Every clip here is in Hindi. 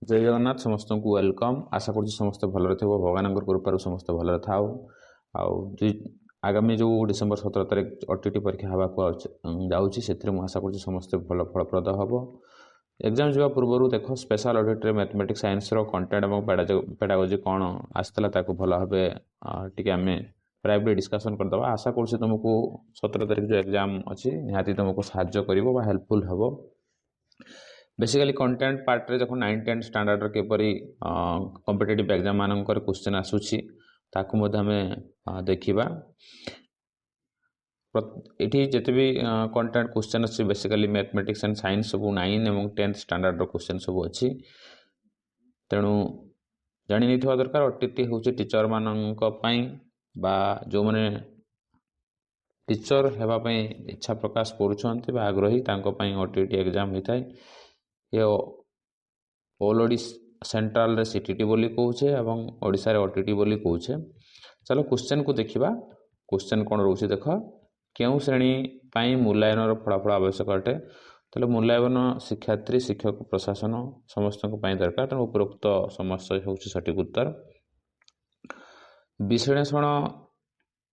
जय जगन्नाथ समस्त को वेलकम। आशा कर समस्त भल थे भगवान कृपार समस्त भल थाओ। आगामी जो डिसेम्बर 17 तारीख ओटीटी परीक्षा हाँ जाऊँगी से आशा कर समस्त भल फलप्रद हम। एग्जाम जावा पूर्व देख स्पेशल ऑडिट रे मैथमेटिक्स साइंस रो कंटेंट और पेडागोजी कौन आसाला भल भाव टी आम प्राइवेट डिस्कसन करदे। आशा कर तुमको 17 तारीख जो एग्जाम अच्छी निहाती तुमको साहाଯ୍य कर हेल्पफुल हम। बेसिकली कंटेंट पार्ट रे देखो 9 10 स्टैंडर्ड रे केपरी कॉम्पिटिटिव एग्जाम मानकर क्वेश्चन आसुची ताकू मध्ये हमें देखिबा। एठी जते भी कंटेंट क्वेश्चन अछि बेसिकली मैथमेटिक्स एंड साइंस सब 9 एवं 10 स्टैंडर्ड रो क्वेश्चन सब अछि। तेणु जानि नै थवा दरकार ओटीटी होची टीचर मानक पई बा जो माने टीचर हेबा पई इच्छा प्रकाश करूछन्ते बा आग्रही तांको पई ओटीटी एग्जाम होइथाय। ये ऑल ओडिशा सेंट्रल रे सीटीटी बोली कहूचे एवं ओडिशा रे ओटीटी बोली कहूचे। चलो क्वेश्चन को देखिबा। क्वेश्चन कोन रहउछि देख केउ श्रेणी पई मूल्यांकन फलाफल आवश्यक अटे। तले मूल्यांकन शिक्षार्थी शिक्षक प्रशासन समस्त पई दरकार। तेणु उपरोक्त समस्या होउछि सठिक उत्तर। विश्लेषण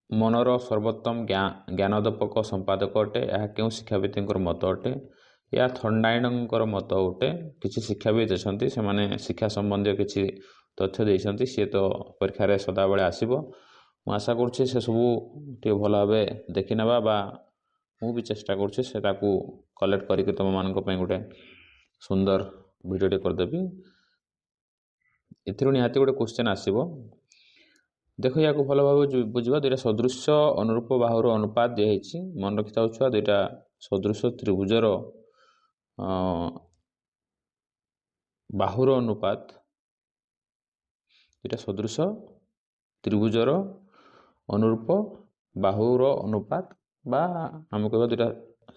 मनर सर्वोत्तम ज्ञानोदपक संपादक अटे। यह केउ शिक्षाविद मत अटे। या थर्डाइनर मत अटे। किसी शिक्षाविद अच्छा से माने शिक्षा संबंधी किसी तथ्य देइछन्ति सी तो परीक्षा रे सदा बेले आसीबो। मु आशा करछि से सब टे भल भाबे देखि नबा बा मु भी चेष्टा करछि से ताकू कलेक्ट करिके तुम मानक पई गोटे सुंदर वीडियो टे कर देबी। एथिरु निहाती गोटे क्वेश्चन आसीबो। देखो या को भल भाबे बुझबा। दुटा सदृश्य अनुरूप बाहुर अनुपात दिया हिची मन रखि थाउ छुआ। दुटा सदृश्य त्रिभुजर बाहुर अनुपात दुटा सदृश्य त्रिभुजर अनुरूप बाहुर अनुपात बा हम कहबा दुटा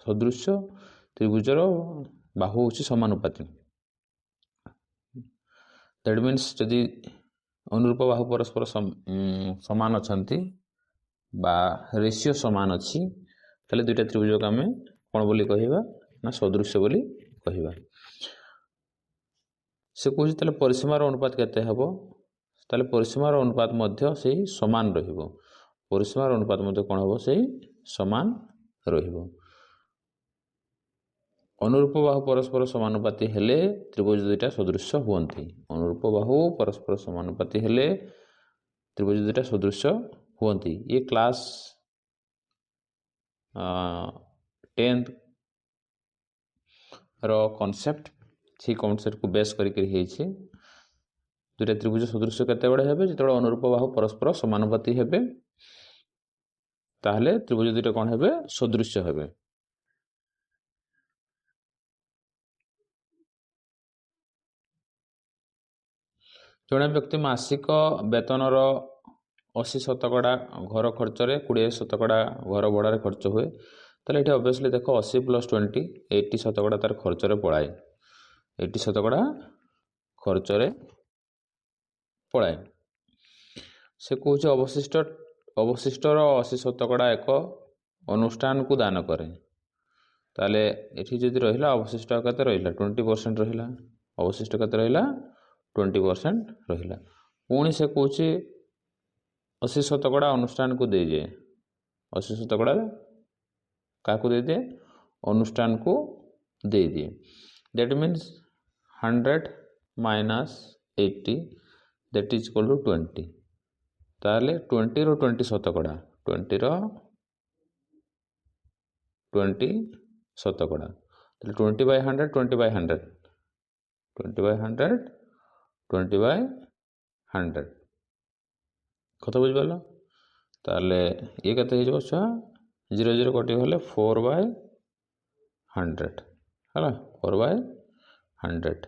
सदृश्य त्रिभुजर बाहु होछि समानुपाती। दैट मीन्स जदि अनुरूप बाहु परस्पर समान अछंती बा रेशियो समान अछि तले दुटा त्रिभुज को आमे कोन बोली कहिबा ना सदृश्य बोली कहिबा। से कहछि तले परिसीमार अनुपात केते हेबो। तले परिसीमार अनुपात मध्य सेही समान रहिबो। परिसीमार अनुपात मध्य कोन हेबो सेही समान रहिबो। अनुरूप बाहु परस्पर समानुपाती हेले त्रिभुज दुटा सदृश्य हुअन्ति। अनुरूप बाहु परस्पर समानुपाती हेले त्रिभुज दुटा सदृश्य हुअन्ति। ये क्लास 10th रो कांसेप्ट सी कांसेप्ट को बेस करिक हेछि। दुटा त्रिभुज सदृश्य केते बडे हेबे जेतबे अनुरूप बाहु परस्पर समानुपाती हेबे ताहले त्रिभुज दुटा कोन हेबे सदृश्य हेबे। जड़े व्यक्ति मासिक वेतन 80% घर खर्च 20% घर भड़ा खर्च हुए ताले ये ऑब्वियसली देख 80 + 20 80% तार खर्च पड़ाए। 80% खर्च पड़ाए। से कौच अवशिष्टर 80% एक अनुष्ठान को दान करे। ताले एठी जदि रहिला अवशिष्ट केते रहिला 20% रहिला। अवशिष्ट केते रहिला 20% रहिला। पुणी से कौच 80% अनुष्ठान को दे दिए। 80% क्या दे दिए अनुष्ठान को दे दिए। That means 100 - 80 that is equal to 20। ताले 20 रो 20% 20 रो 20%। ताले 20/100 20/100 20/100 20/100 कत बुझिपाल। ताले ये कते हो जबो छुआ 0 0 कटि गले 4/100 हला 4/100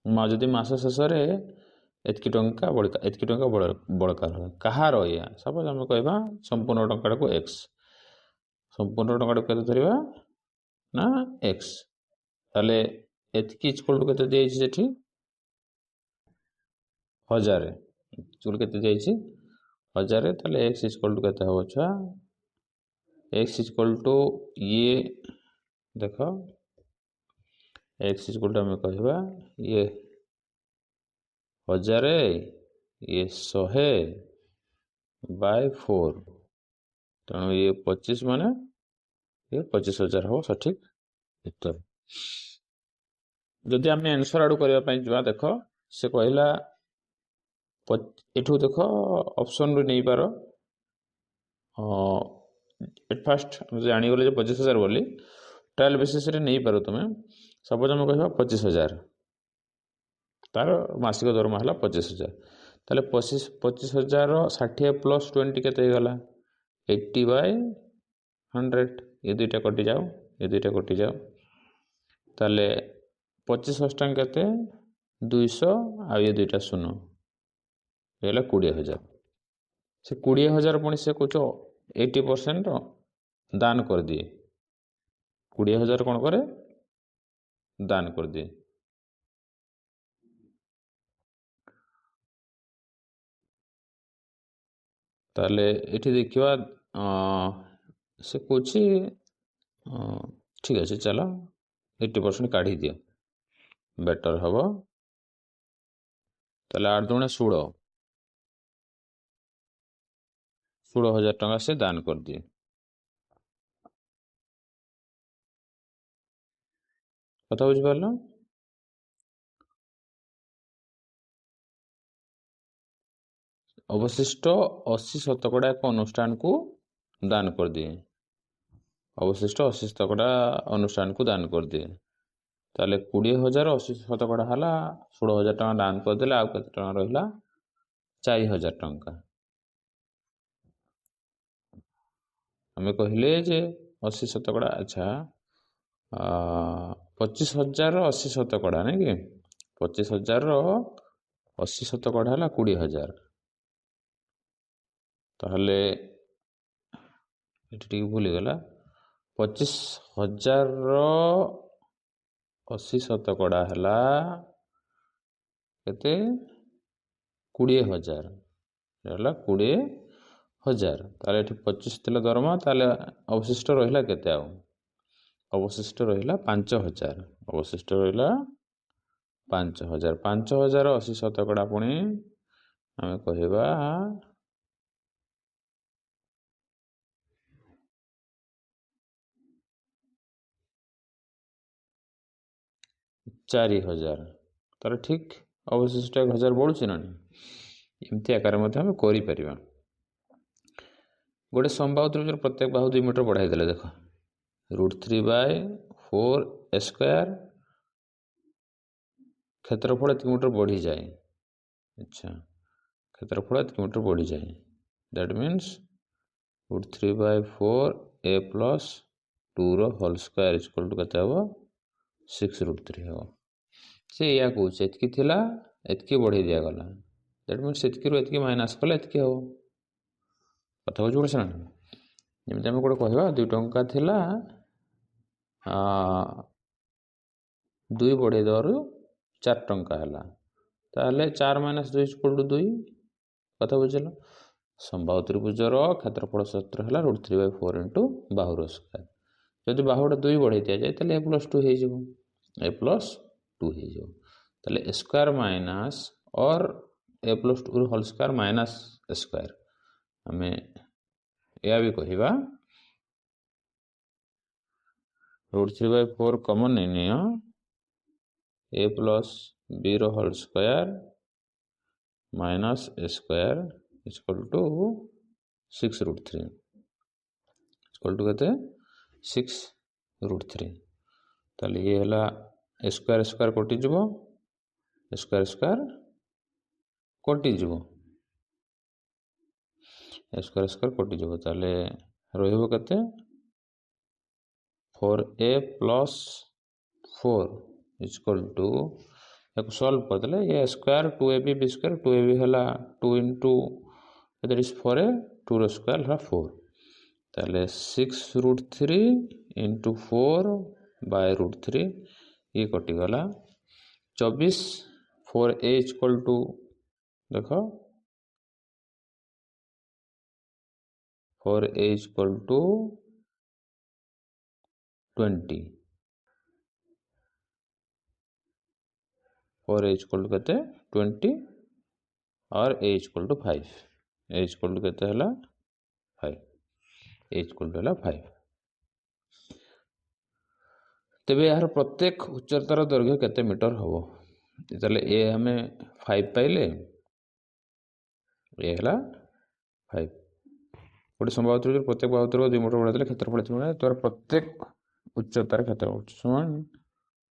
मा जदि मास शेष एतकी टंका बड़का रहे कहार या सपोज आम कहबा संपूर्ण टंका को x संपूर्ण टंका केते धरिबा ना x ताले एतकी इक्वल टू केते दियै छै सेठी 1000 इक्वल केते दियै छै 1000 ताले x इक्वल टू केते हो छा x इक्वल टू ये देखो एक्स इक्वल टू आम कहवा ये 1000 ये 100/4 तेणु ये 25 माने ये 25,000 हम सठिक उत्तर। जदि आम आंसर आड़ू करने जा देख से कहला एठू देख ऑप्शन रू नहीं पार एट फास्ट जानीगले 25,000 बोली ट्रायल बेसिस रे नहीं पार तुम सपोज आम कह 25,000 तार मासिक दरमा है 25,000 ताले 25,000 60 + 20 के गला 80/100 ये दुईटा कटि जाओ ये दुईटा कटि जाओ ताले 25 अष्टांग के 200 आ ये दुईटा 0 ये 20,000 से 20,000 पुणी से कुछ 80% दान कर दिए 20,000 कौन करे दान कर दिए। ताले एठी देखिवा से कुछ ठीक अच्छे चलो 80% काढ़ी दियो बेटर हम ताले 8 दूणे 16,000 टंका से दान कर दिए। कथा बुझिपार अवशिष्ट 80 एक अनुष्ठान को दान कर दिए अवशिष्ट 80 अनुष्ठान को दान कर दिए ताले 20,000 80 है 16,000 टका दान करदे आउ के टका रहा 4,000 टंका आम कहले जे 80 अच्छा 25,000 80 नहीं कि 25,000 80 है 20,000 ताहले ये भूलीगला 25,000 80 है केते 20,000 है 20,000 ताले 25 थिला दरमा ताले अवशिष्ट रहिला केते आउ अवशिष्ट रहिला 5,000 अवशिष्ट रहिला 5,000 5,000 80 पुणी आम कहवा 4,000 तार ठीक अवशिष्ट 1,000 बढ़ुची ना एमती आकार आम कर गोटे समबाहु त्रिभुज प्रत्येक बाहु 2 मीटर बढ़ाई देले देख √3/4 क्षेत्रफल 1 मीटर बढ़ी जाए अच्छा क्षेत्रफल 1 मीटर बढ़ी जाए that means √3/4 a + 2 whole square equal to के 6√3 हम से या कौच एतकी थिला एतकी बढ़ी दिया गला दैट मीन्स एतकी एतकी माइनस कले एतकी हम कथा बुझ पड़े ना जमी आम गोटे कहवा 2 टंका थिला 2 बढ़े दर 4 टंका है ताहले 4 - 2 = 2 कथा बुझल समबाहु त्रिभुजर क्षेत्रफल सूत्र है √3/4 × बाहुर स्क्वायर जदि बाहुटा 2 बढ़े दि जाए तो a + 2 हो a + 2 हो स्क्वायर माइनस और a + 2 whole square minus square आम या भी कहवा √3/4 कमन नहीं नियो a + b whole square minus a square equal to 6√3 equal to के 6√3 ताले ये है स्क्वायर स्क्वायर कटिज स्क्वायर स्क्वायर कटिज स्क्वायर स्क्वायर कटिज ताले रहिबो केते 4a + 4 इक्वल टू एक सॉल्व कर देले ये square 2ab b square 2ab है 2 * that is 4a 2 row square है 4 ताले 6√3 × 4/√3 ये कटिगला 24 4a इक्वल टू देख 4a इक्वल टू 20 और ए इक्वल टू केते 20 और a equal to 5 a equal to केते हला 5 ए इक्वल टू हला 5 तेबे यार प्रत्येक उच्चतार दैर्घ्य केते मीटर हबो ताले ए हमें 5 पाइले ए हला 5 गोटे समबाहु त्रिभुज प्रत्येक बाहु त्रिभुज 2 मीटर बढ़ाइले क्षेत्रफल एतिक तोर प्रत्येक उच्चतार क्षेत्रफल समान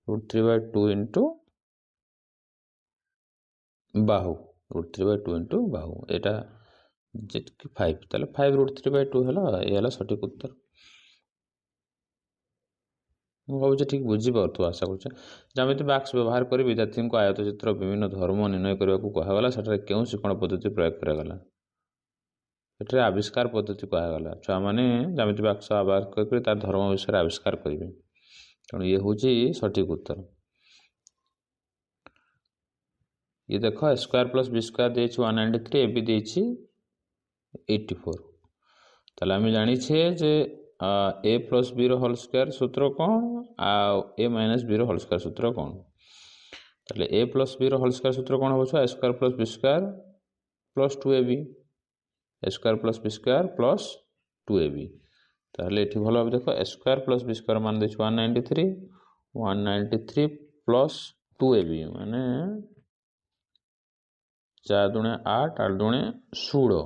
√3/2 इंटू बाहु √3/2 इंटू बाहु एटा जेटकी 5 ताले 5 √3/2 हला ए हला सटीक उत्तर ମୁଁ ଭାବୁଛି ଠିକ୍ ବୁଝିପାରୁଥିବ ଆଶା କରୁଛେ ଜ୍ୟାମିତି ବାକ୍ସ ବ୍ୟବହାର କରି ବିଦ୍ୟାର୍ଥୀଙ୍କୁ ଆୟତଚିତ୍ର ବିଭିନ୍ନ ଧର୍ମ ନିର୍ଣ୍ଣୟ କରିବାକୁ କୁହାଗଲା ସେଠାରେ କେଉଁ ଶିକ୍ଷଣ ପଦ୍ଧତି ପ୍ରୟୋଗ କରାଗଲା ଏଠାରେ ଆବିଷ୍କାର ପଦ୍ଧତି କୁହାଗଲା ଛୁଆମାନେ ଜ୍ୟାମିତି ବାକ୍ସ ବ୍ୟବହାର କରି ତାର ଧର୍ମ ବିଷୟରେ ଆବିଷ୍କାର କରିବେ ତେଣୁ ଇଏ ହେଉଛି ସଠିକ୍ ଉତ୍ତର ये देख a square plus B square दे 193 ए बी दे 84 ताले आम जानी जे a plus b whole square सूत्र कौन आ a minus b whole square सूत्र कौन ताले a plus b whole square सूत्र कौन हो a square plus B square plus 2ab a square plus B square plus 2ab ताले एठी भलो भाबे देखो a square plus B square मान दे 193 प्लस 2ab माने 4 दूने 8 8 दूने 16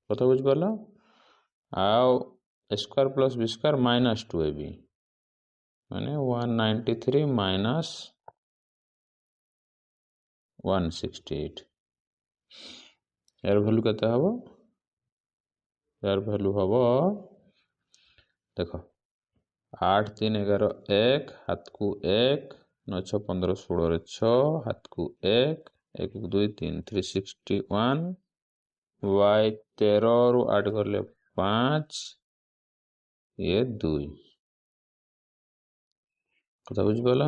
कथा बुझ पाला आओ square plus B square minus 2ab माने 193 माइनस 168 यार वैल्यू केते हबो यार वैल्यू हबो देखो 8 3 11 1 हाथ को 1 9 6 15 16 6 हाथ को 1 1 2 3 361 y 13 रु 8 करले 5 ये 2 कथा बुझी पाला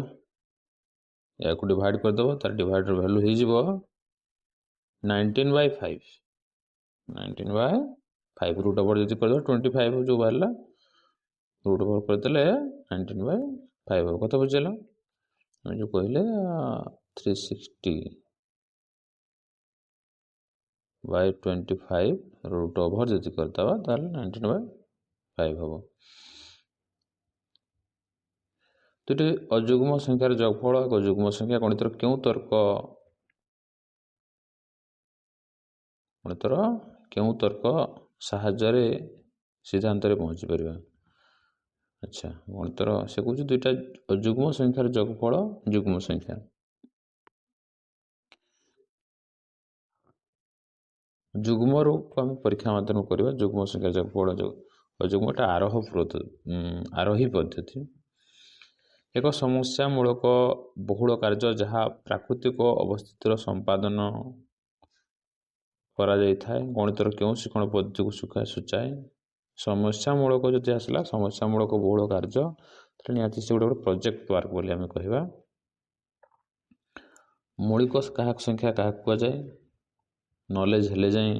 या को डिवाइड कर दबो तार डिवाइडर वैल्यू हे जिवो 19/5 19/5 रूट ओवर जति कर दो 25 जो बाहरला रूट ओवर कर देले 19/5 कथा बुझला हम जो कहले 360 by 25 रूट ओवर जति करता ताले 19/5 हम दुटी अजुग्म संख्यार जोगफल एक जुग्म संख्या गणितर क्यों तर्क साहाय्य सिद्धांत पहुँची पार अच्छा गणितर से कह दुईटा अजुग्म संख्यार जोगफल जुग्म संख्या जुग्म आम परीक्षा माध्यम करवा जुग्म संख्या जोगफल अजुग्मटा आरोही पद्धति एक समस्यामूलक बहुल कार्य जहाँ प्राकृतिक अवस्थितर संपादन करा जाय थाए गणितर क्यों शिक्षण पद्धति को सूचाए समस्यामूलक जदि आसला समस्यामूलक बहुल कार्य निहाती से गोटे प्रोजेक्ट वर्क बोली आम कहवा मौलिक संख्या क्या कहुए नॉलेज हेले जाए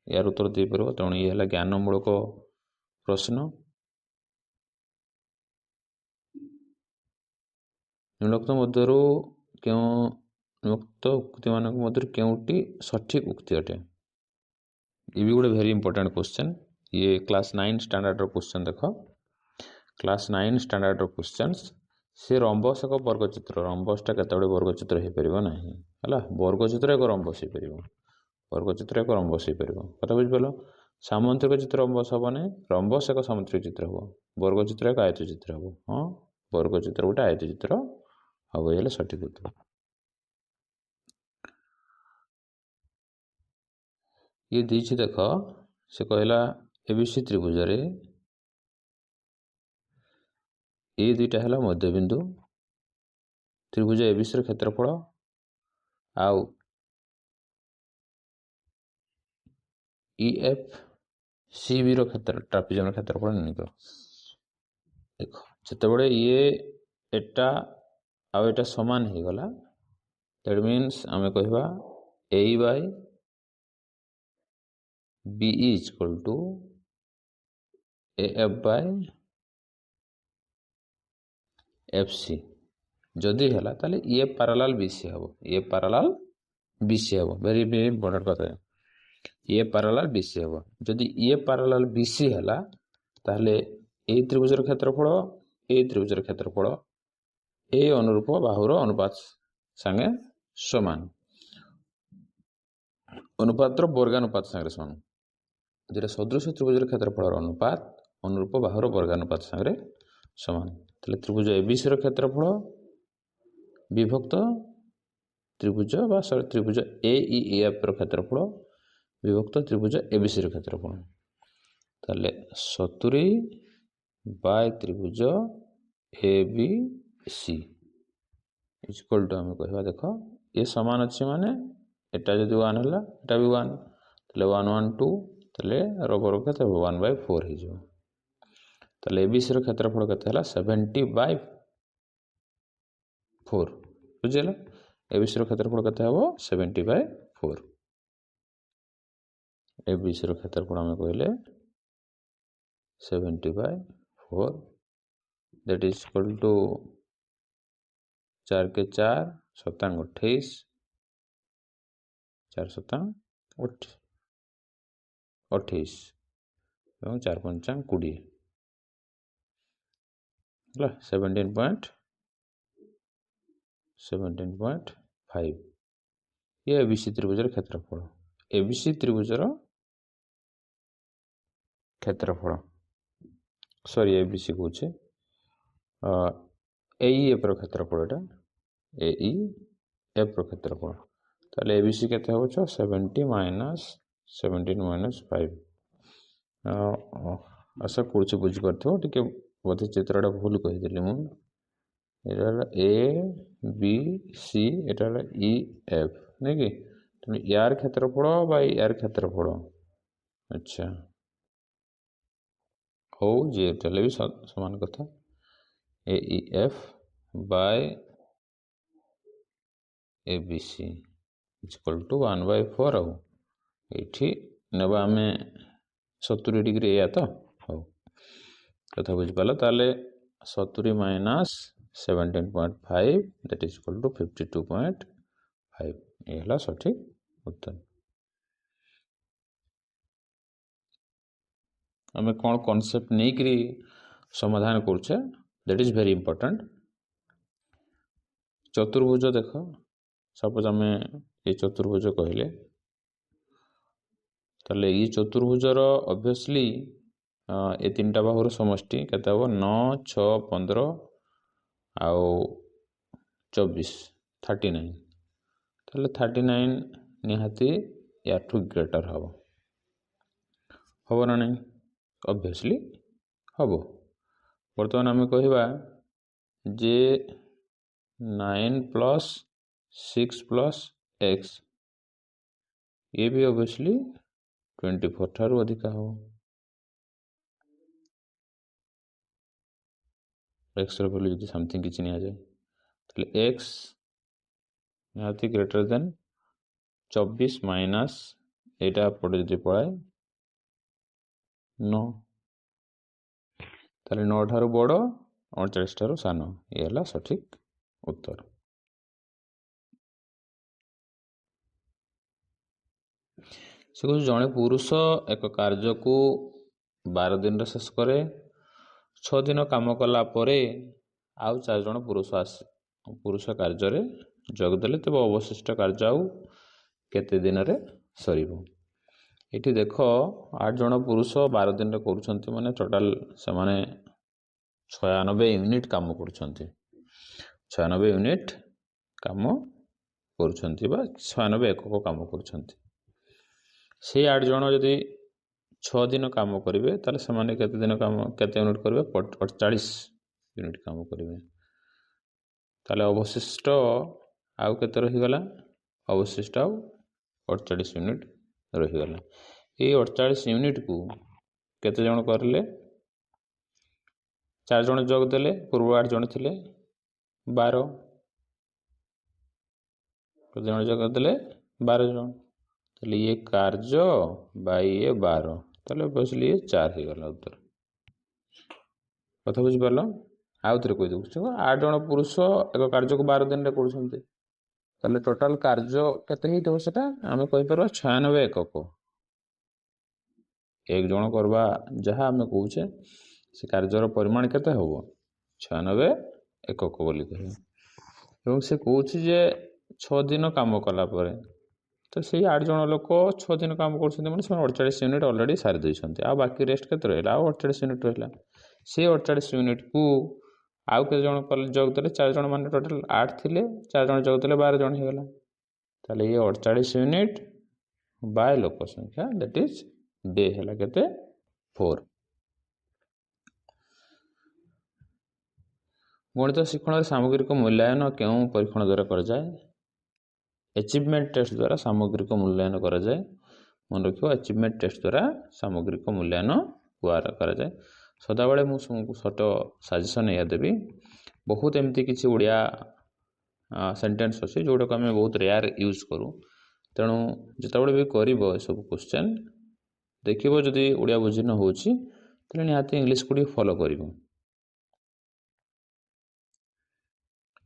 यार उत्तर दे पार तेणु ये है ज्ञानमूलक प्रश्न निम्नोक्त मध्य क्यों निम्नोक्त उक्ति मान मध्य क्योंटी सठिक उक्ति अटे ये भी गोटे वेरी इंपोर्टेंट क्वेश्चन ये क्लास 9 स्टैंडर्ड क्वेश्चन देख क्लास 9 स्टैंडर्ड क्वेश्चन से रंबस एक वर्गचित्र रंबसटा केते वर्गचित्र हो पार ना है वर्गचित्र एक रंबस हो पार वर्गचित्र एक रंबस हो पार कथा बुझिपाल सामंत्रिक चित्र रंबस हम ना रंबस एक सामंत्रिक चित्र हम वर्गचित्र एक आयत चित्र हम हाँ वर्गचित्र गोटे आयत चित्र हम ये सठिक उत्तर ये दीची देख से कहला एबीसी त्रिभुज रे ए दुईटा है मध्यबिंदु त्रिभुज एबीसी क्षेत्रफल आउ EF CB क्षेत्र ट्रापेजम क्षेत्रफल निर्णय देख जिते ये एटा आउ एटा समान हो गला दैट मीन्स आम कहवा A by B is equal to AF by FC जदि है ताले ए पैरेलल बीसी हम ए पैरेलल बीसी हम वेरी वेरी इंपोर्टेंट कथा ए पैरेलल बीसी हम जदि ए पैरेलल बीसी है ताले ए त्रिभुजर क्षेत्रफल ए त्रिभुजर क्षेत्रफल ए अनुरूप बाहुर अनुपात संगे समान अनुपात वर्गानुपात संगे समान जेटा सदृश त्रिभुजर क्षेत्रफल अनुपात अनुरूप बाहुर वर्गानुपात संगे समान ताले त्रिभुज एबीसी क्षेत्रफल विभक्त त्रिभुज बा त्रिभुज एईएफ क्षेत्रफल विभक्त त्रिभुज एबीसी क्षेत्रफल ताले 70 बाय त्रिभुज एबीसी इक्वल टू आम कह देख ये समान अच्छे माने एटा जब 1 है एटा भी 1 ताले 1 1 2 ताले रबर के 1/4 हो ताले एबीसी क्षेत्रफल के 70 बाय 4 बुझेगा एबीसी क्षेत्रफल के 70 बाय 4 एबीसी क्षेत्रफल आम कहले 70 by 4 that is equal to 4 के 4 7 28 4 7 28 और 4 5 20 है 17.5 ये एबीसी त्रिभुजर क्षेत्रफल एबीसी त्रिभुजर क्षेत्रफल सॉरी एबीसी कौचे एईएफ क्षेत्रफल एटा एईएफ क्षेत्रफल ताले एबीसी केते हो 70 माइनस 17 माइनस 5 आशा करुचे बुझी पारथो टिके बोधे चित्रटा भूल कहीदेली मु A B C Etah E F नहीं कि यार क्षेत्रफल बाय यार क्षेत्रफल अच्छा हो जे चले भी समान कथा एईएफ बाय एबीसी इक्वल टू 1/4 आउ ये नवा आम 70 डिग्री या तो हो कथा बुझिपाल ताले 70 minus 17.5 that is equal to 52.5 ये है सठिक उत्तर आम कौन कॉन्सेप्ट नहीं करी समाधान करुचे दैट इज वेरी इंपोर्टेंट चतुर्भुज देख सपोज आम ये चतुर्भुज कहले ताले ये चतुर्भुजर ऑब्वियसली ये 3टा बाहुर समष्टि केते हो 9 6 15 आउ 24 39 ताले 39 निहाती या टू ग्रेटर हबो ना नहीं ऑब्वियसली हबो बर्तमान आम कहवा जे 9 प्लस 6 प्लस एक्स ये भी ऑब्वियसली 24 ठारू अधिका हो एक्स वैल्यू यदि समथिंग किसी नहीं आ जाए तो एक्स निहाती ग्रेटर देन 24 माइनस एटा पड़े जो पड़ाए 9 ताले 9 ठारू बड़ 39 ठारू सान ये है सठिक उत्तर से कह जड़े पुरुष एक कार्य को 12 दिन शेष करे 6 दिन काम कला परे आउ 4 जन पुरुष कार्य जोगदेले तेज अवशिष्ट कार्य आउ केते दिन रे सरीबो ये देख 8 जन पुरुष 12 दिन रे करूछंती माने टोटाल से माने 96 यूनिट काम करूछंती 96 यूनिट काम करूछंती बा 96 एकक काम करूछंती से 8 जन यदि 6 दिन काम करेंगे ताले से माने केते दिन काम केते यूनिट करेंगे 48 यूनिट काम करेंगे ताले अवशिष्ट आउ केते रहीगला अवशिष्ट आउ 48 यूनिट रहीगला ये 48 यूनिट को केते जन करले 4 जन जोग देले पूर्व 8 जन थिले 12 केते जन जोग देले 12 जन ताले ये कार्य बाई ये 12 ताले बसली ये 4 ही गला उत्तर कथा बुझी पारलो ଆଉ ଥରେ କହିଦେଉଛି 8 ଜଣ ପୁରୁଷ ଏକ କାର୍ଯ୍ୟକୁ 12 ଦିନରେ କରୁଛନ୍ତି, ତାହେଲେ ଟୋଟାଲ କାର୍ଯ୍ୟ କେତେ ହେଇଥିବ ସେଟା ଆମେ କହିପାରିବା 96 ଏକକ। ଏକ ଜଣ କରିବା ଯାହା ଆମେ କହୁଛେ ସେ କାର୍ଯ୍ୟର ପରିମାଣ କେତେ ହେବ 96 ଏକକ ବୋଲି କହିବା। ଏବଂ ସେ କହୁଛି ଯେ 6 ଦିନ କାମ କଲା ପରେ, ତ ସେଇ 8 ଜଣ ଲୋକ 6 ଦିନ କାମ କରୁଛନ୍ତି ମାନେ ସେମାନେ 48 ୟୁନିଟ୍ ଅଲରେଡ଼ି ସାରି ଦେଇଛନ୍ତି, ଆଉ ବାକି ରେଷ୍ଟ କେତେ ରହିଲା, ଆଉ 48 ୟୁନିଟ୍ ରହିଲା। ସେ 48 ୟୁନିଟ୍କୁ ଆଉ କେତେ ଜଣ ଯୋଗ ଦେଲେ 4 ଜଣ, ମାନେ ଟୋଟାଲ 8 ଥିଲେ 4 ଜଣ ଯୋଗ ଦେଲେ 12 ଜଣ ହେଇଗଲା। ତାହେଲେ ଇଏ 48 ୟୁନିଟ୍ ବାय ଲୋକ ସଂଖ୍ୟା ଦ୍ୟାଟ୍ ଇଜ୍ ଡେ ହେଲା କେତେ 4। ଗଣିତ ଶିକ୍ଷଣରେ ସାମଗ୍ରିକ ମୂଲ୍ୟାୟନ କେଉଁ ପରୀକ୍ଷଣ ଦ୍ୱାରା କରାଯାଏ? ଆଚିଭମେଣ୍ଟ ଟେଷ୍ଟ ଦ୍ୱାରା ସାମଗ୍ରିକ ମୂଲ୍ୟାୟନ କରାଯାଏ। ମନେ ରଖିବ, ଆଚିଭମେଣ୍ଟ ଟେଷ୍ଟ ଦ୍ୱାରା ସାମଗ୍ରିକ ମୂଲ୍ୟାୟନ କରାଯାଏ। ସଦାବେଳେ ମୁଁ ଛୋଟ ସଜେସନ୍ ଏଇଆ ଦେବି, ବହୁତ ଏମିତି କିଛି ଓଡ଼ିଆ ସେଣ୍ଟେନ୍ସ ଅଛି ଯେଉଁଟାକୁ ଆମେ ବହୁତ ରେୟାର ୟୁଜ୍ କରୁ। ତେଣୁ ଯେତେବେଳେ ବି କରିବ ଏସବୁ କ୍ୱେଶ୍ଚନ୍ ଦେଖିବ, ଯଦି ଓଡ଼ିଆ ବୁଝି ନ ହେଉଛି ତାହେଲେ ନିହାତି ଇଂଲିଶକୁ ଟିକେ ଫଲୋ କରିବ।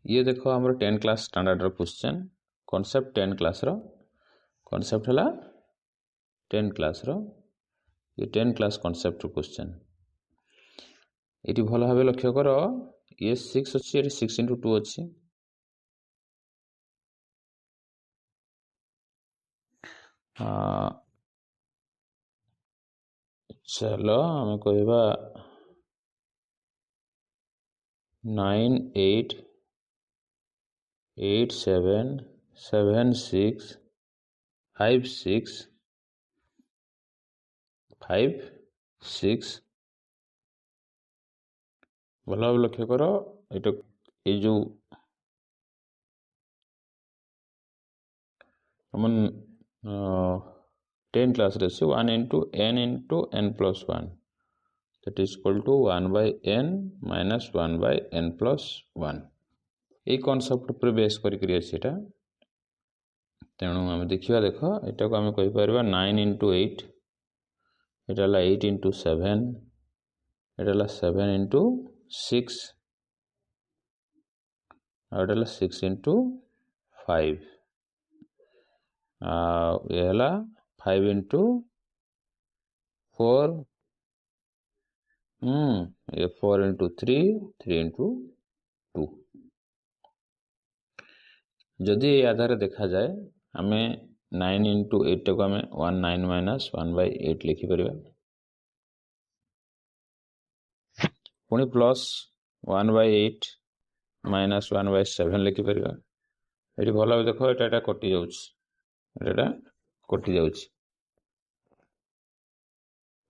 ଇଏ ଦେଖ ଆମର 10 କ୍ଲାସ୍ ଷ୍ଟାଣ୍ଡାର୍ଡ଼ର କ୍ୱେଶ୍ଚନ୍, କନସେପ୍ଟ 10 କ୍ଲାସ୍ର କନସେପ୍ଟ ହେଲା 10 କ୍ଲାସ୍ର ये 10 क्लास कनसेप्ट क्वेश्चन। ये भल भाव लक्ष्य कर, ये 6 अच्छी, ये 6 × 2 अच्छी। चलो आम कह 9 8 8 7 7 6 5 6 5 6 भल भाव लक्ष्य कर, ये जो हम 10 क्लास रे 1 × n × n + 1 that is equal to 1/n - 1/n + 1। ये कॉन्सेप्ट पर बेस करिकरी अछि एटा। तेणु आम देखिए, देख एटा को आम कहि परबा 9 × 8, एटा ला 8 × 7, एटा ला 7 × 6, और एटा ला 6 × 5, ये हला 5 × 4, ये 4 × 3, 3 × 2। जदि ये आधार देखा जाए आम 9 × 8 को आम 19 - 1/8 लिखिपर, पुणी प्लस 1/8 - 1/7 लिखिपर। ये भल भाव देख, एटा कटि जाऊँ, कटि जाऊँ,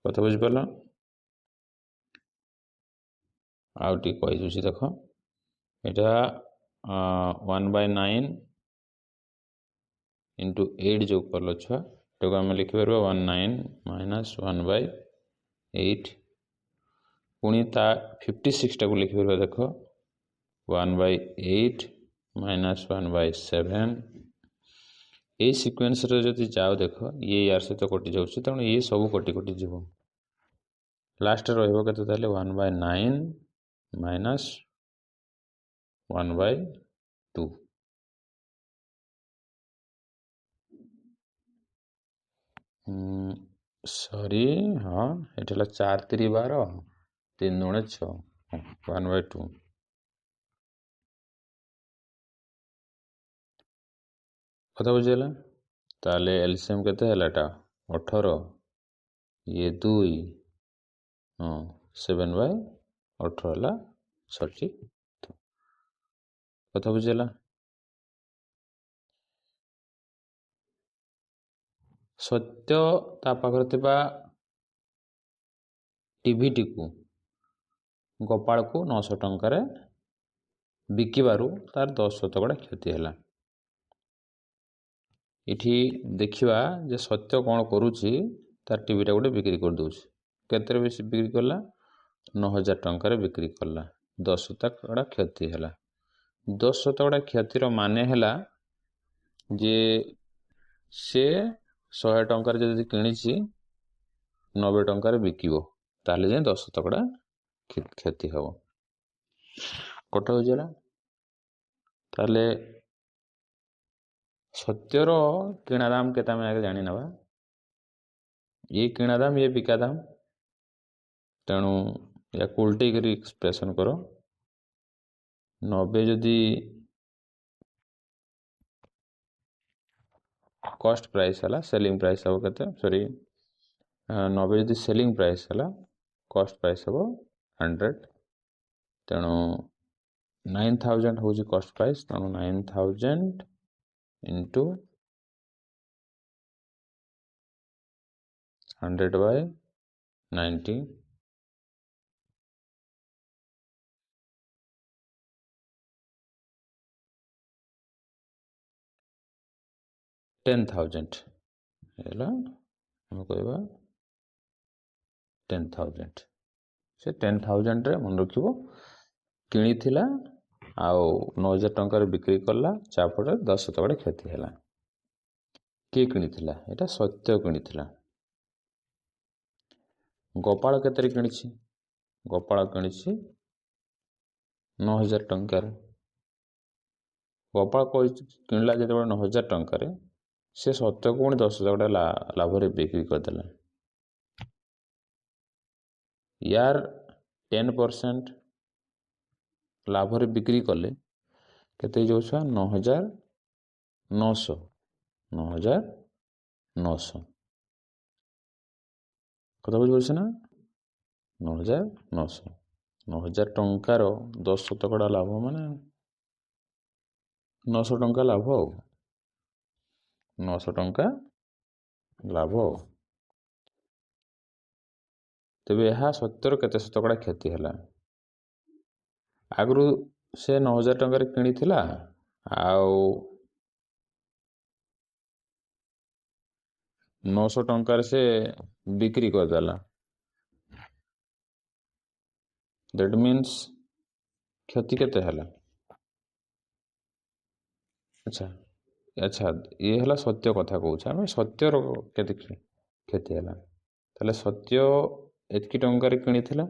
कथा बुझिपार। आउ टी कही दूसरी देख, एटा 1/9 × 8 जो कल छुआ को आम लिखिपर 19 - 1/8, पुणी ता 56 टा को लिखिपर देख 1/8 - 1/7। ये सिक्वेन्स जदि जाओ देख, ये यार सहित कटि जाऊँ, तेणु ये सब कटि कटि जीव, लास्ट रहिबो केते ताले 1/9 - 1/2। सॉरी, हाँ ये 4 × 3 = 12, 3 × 2 = 6, 1/2। कथा बुझीगला। ताले एलसीएम केते हला 18, ये 2, हाँ 7/18 हला 32। कथा बुझीगला। सत्य ता पाखरे थिबा टीवीटी को गोपाल को 900 टंकार बिकिबारु तार 10% क्षति है। इठी देखिवा जे सत्य कौन करुची, तार टीवीटा गोटे बिक्री कर दूची, केते बिक्री कला 9000 टंकार बिक्री कला, 10% क्षति है। 10% क्षतिर माने है जे से 100 टंकार जदि किणीची 90 टंकार बिकिबो, ताहले जे 10% क्षति हम। कट होगा ताले सत्यर किणा दाम के आगे जानी नवा ये किणा दाम ये बिका दाम तेणु या उल्टे कर एक्सप्रेशन करो 90 जदि कॉस्ट प्राइस है सेलिंग प्राइस हम के सॉरी 90 जदि सेलिंग प्राइस है कॉस्ट प्राइस हम 100 तेणु 9000 हूँ कॉस्ट प्राइस तेणु 9000 इंटू 100/90 10,000 है हम कह 10,000 से 10,000 रे मन रखिबो किणी थिला आउ 9,000 टंकार बिक्री कला चापड़े 10% क्षति है किए किणी थिला एटा सत्य किणी थिला गोपाल केतरे किणी गोपाल किणी 9,000 टंकार गोपाल किणला जो 9,000 टंकार से सत्य को 10,000 लाभ बिक्री करदेला यार 10% लाभ बिक्री कले केते जो 9,900 कथा बुझे ना 9,900 9,000 टंकार 10% लाभ माने 900 टंका लाभ 900 टंका लाभ तेबे यह 70 केते शतकड़ा क्षति है आगु से 9,000 टंकार किणी थिला आउ 900 टंकार से बिक्री करदेला दैट मीन्स क्षति केते है अच्छा अच्छा ये है सत्य कथा कहूँ आम सत्यर केते क्षति है ताले सत्य एतकी टंकार किणी थिला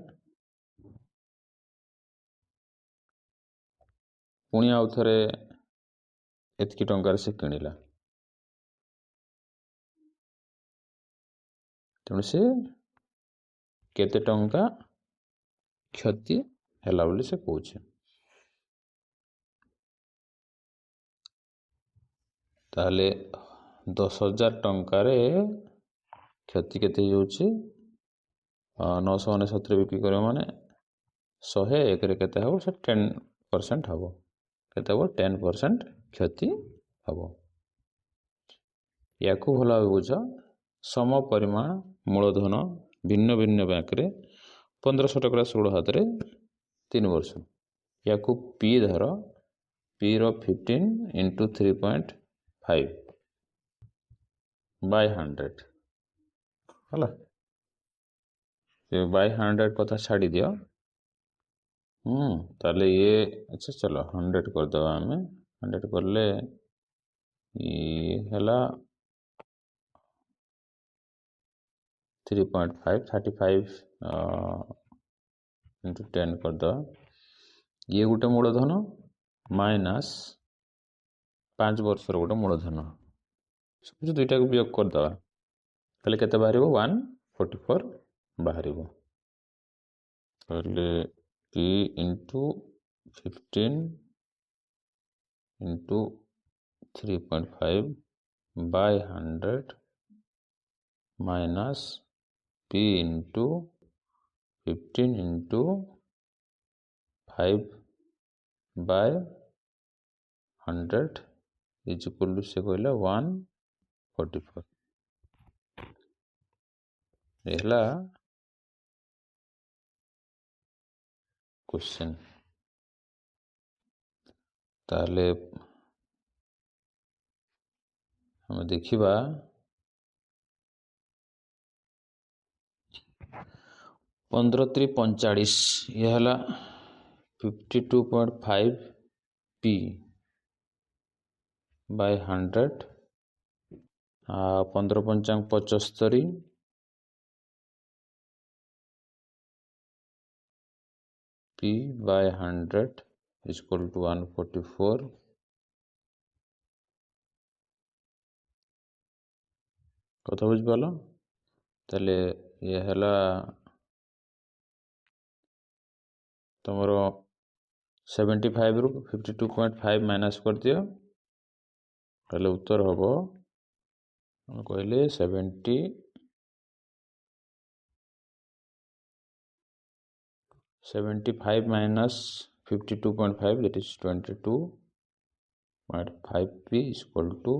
पुणी आउ थरे एतकी टंकार से किणिला तेणु से केते टंका क्षति हैला बोली से कहूँ ताले 10,000 टंकार क्षति केते होउछि 969 बिक्री कर माने 101 रे केते हबो से 10% हबो केते हबो 10% क्षति हबो या को भला बुझ सम परिमाण मूलधन भिन्न भिन्न बैंक रे 1500 टका सुड़ हाथ रे 3 वर्ष या को पी धर पी रो 15 इंटू 3.5 बाय 100 है बाय 100 कथा छाड़ी दियो ताले ये अच्छा चलो 100 कर दवा हमें 100 करले ये हला 3.5 35 इंटू 10 कर दवा ये गोटे मूलधन माइनस 5 वर्ष गोटे मूलधन सब दुईटा को वियोग कर दवा ताले केते बाहर 144 बाहर p into 15 into 3.5 by 100 minus p into 15 into 5 by 100 is equal to से कहला 144 एहला क्वेश्चन ताले हम देखिबा 15×3=45 ये हला 52.5 p bye 100 15×5=75 p p by 100 is equal to 144 कथा बुझिपाल ताले ये हला तुमर 75 रु 52.5 माइनस कर दियो ताले उत्तर हबो कहले 75 minus 52.5 that is 22.5p is equal to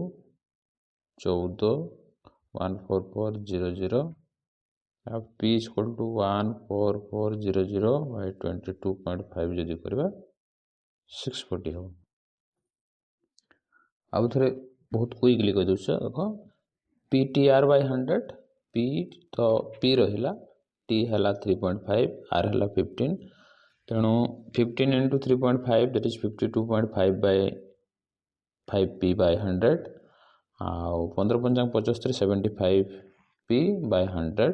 14,14400 अब p is equal to 14400 by 22.5 जदि करबा 640 हो अब थरे बहुत क्विकली कह दोछ देखो ptr by 100 p तो p रहिला t हला 3.5 r हला 15 तेणु 15 into 3.5 that is 52.5 by 5p by 100 ଆଉ 15 75 p by 100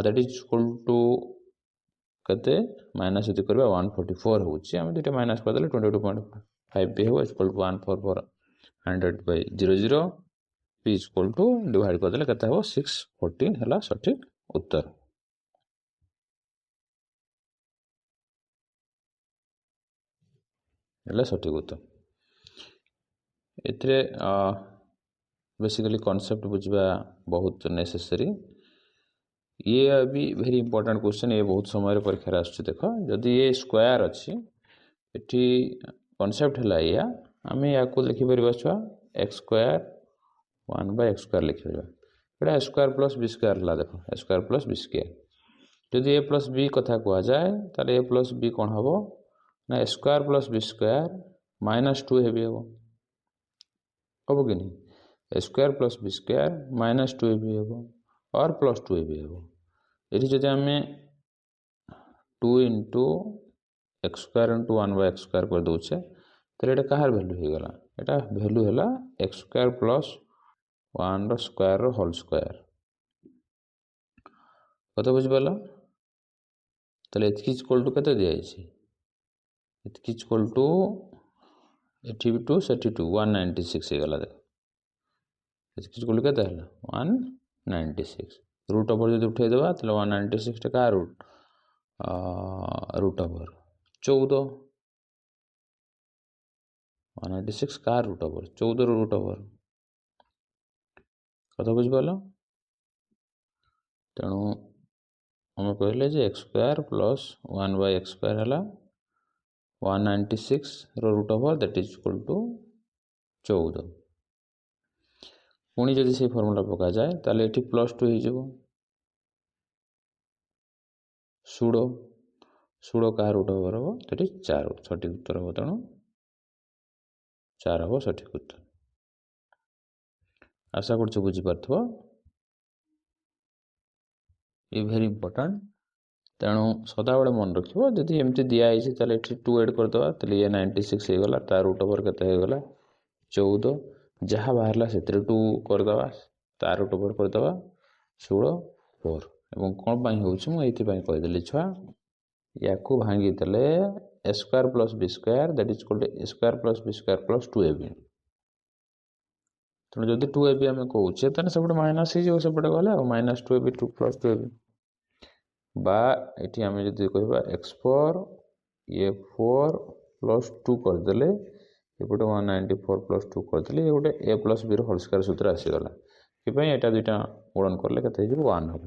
that is equal to कते माइनस यदि करबा 144 होची हम दुटा माइनस कर देले 22.5 p हो equal to 144 by 00 p is equal to divide कर देले कते हो 614 हला सठिक उत्तर हला सठिक उत्तर एथरे बेसिकली कांसेप्ट बुझबा बहुत नेसेसरी ये अभी वेरी इंपोर्टेंट क्वेश्चन ये बहुत समय परीक्षा आसुछि देखो जदि ये स्क्वायर अछि एठी कांसेप्ट हला या आमे याको लिखि परबा छुआ x square 1 by x square लिखि परबा एटा a square plus b square हला देखो a square plus b square जदि a प्लस b कथा को आ जाए ताले a प्लस b कोन हबो ना a square plus b square -2 heavy हबो हबो कि नहीं a square plus b square -2 heavy हबो और +2 हेबी हबो एठी जदि हमें 2 into x square into 1 by x square कर दोछे तले एटा कहार वैल्यू हे गला एटा वैल्यू हैला x स्क्वायर प्लस 1 रो स्क्वायर रो होल स्क्वायर कत बुझ पाला तले इतकी इक्वल टू कते दिया छै इतकी इक्वल टू 82 72 196 हे गला देखो इतकी इक्वल कते हैला 196 रूट ओवर जदि उठे देबा तले 196 टा का रूट ओवर 14 196 का रूट ओवर 14 रूट ओवर कथा बुझ पालो तेणु हम कहले जे x square plus 1 by x square हला 196 रो root over that is equal to 14 पुणी जदि से फार्मूला पका जाए ताले एठी +2 हे जेबो सुडो सुडो का रूट ओवर हो दैट इज 4 सठिक उत्तर हो तेणु 4 हो सठिक उत्तर आशा करछु बुझी पारथो ये वेरी इंपोर्टेंट तेणु सदा बेले मन रखिबो जदि एमती दिया आइछि ताले एठी 2 ऐड कर दवा ताले ये 96 हे गला ता रूट ओवर कते हे गला 14 जहा बाहरला सेतरे 2 कर दवा ता रूट ओवर कर दवा 16 4 एवं कोन पई होउछि मु एथि पई कहि देली छुआ याकू भांगी तले a square plus b square that is equal to a square plus b square plus 2ab तो जदि 2ab हम कहउछे तने सबड माइनस ही जो सबड गले -2ab 2 + 2ab बा एठी हम जदि कहबा x4 ये 4 + 2 कर देले एपटे 194 + 2 कर देले एगोटे a + b रो होल स्क्वायर सूत्र आसी गला कि पई एटा दुटा गुणन करले कते हे 1 हो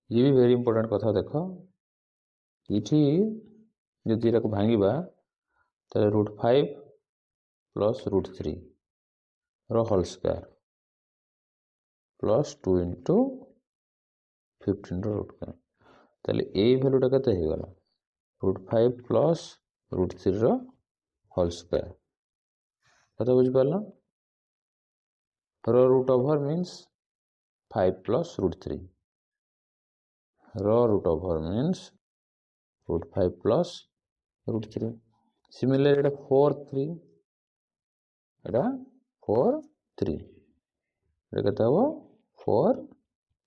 ये भी वेरी इंपोर्टेंट कथा देखो इठी जदि एटा को भांगीबा तले √5 + √3 रो होल स्क्वायर +2 into 15 रो रूट का ताले ए वैल्यूटा कते हे गला √5 + √3 रो होल स्क्वायर कते बुझ पाला रो रूट ओवर मींस 5 + √3 रो रूट ओवर मींस √5 + √3 सिमिलर एटा 4 3 एटा 4 3 एटा कते हो 4